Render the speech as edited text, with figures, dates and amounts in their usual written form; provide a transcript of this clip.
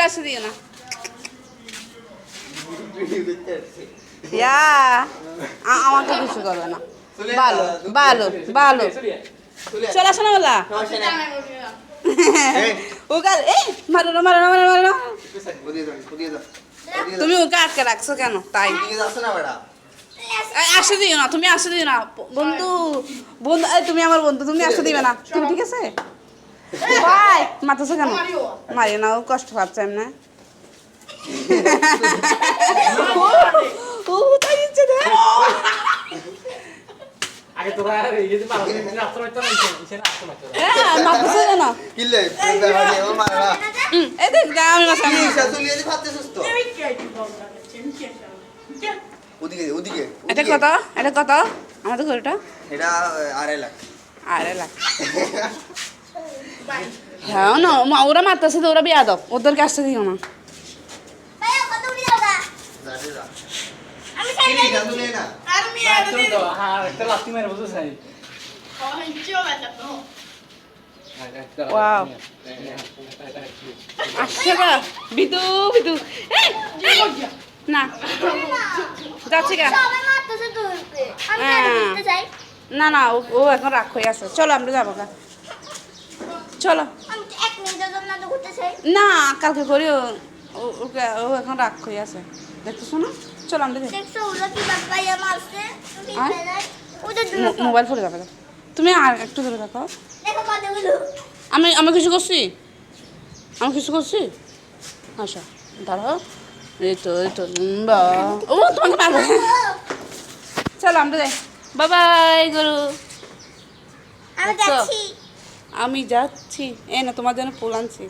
কাছে দিও না ইয়া আমাকে কিছু করবে না ভালো ভালো ভালো চলে আসো না বলা ও কাল এই মারো না মারো না মারো না তুমি ওকে আটকে রাখছো কেন তাই আসে দিও না তুমি আসে দিও না বন্ধু বন্ধু তুমি আমার বন্ধু তুমি আসে দিবে না তুমি ঠিক আছে ভাই মারতেছো কেন মারি না ও কষ্ট পাচ্ছে এমনি ও তাই ইচ্ছে দে আগে তোরা এই যে রাস্তা মারতে না ইসে রাস্তা মারতে হ্যাঁ মারতেছো কেন কিলে প্রেমে ও মারলা এই দেখ গা আমি মাসা কি শাশুড়ি এসে খাচ্ছে সুস্থ ওদিকে ওদিকে এটা কত আমাদের ঘরটা এটা 2.5 লাখ হ্যাঁ না ওরা মারতেছে তো ওরা বিয়া দাও ওদেরকে আসতে দিও না হ্যাঁ একটা লাঠি মেরে বসে চাই ওয়াও আসছে গা বিদু বিদু না যাচ্ছে গা না না ও এখন রাগ হয়ে আছে চলো আমরা যাবো গা চলো না কালকে করি ওকে ও এখন রাগ হয়ে আছে দেখতেছো না চলো আমরা মোবাইল ফোনে যাবে তুমি আর একটু ধরে দেখো আমি কিছু করছি আচ্ছা দাঁড়াও এই তো ও তোমাকে মারবে চলো আমরা যাই বাবাই গরু আমি যাচ্ছি এই না তোমার জন্য ফুল আনছি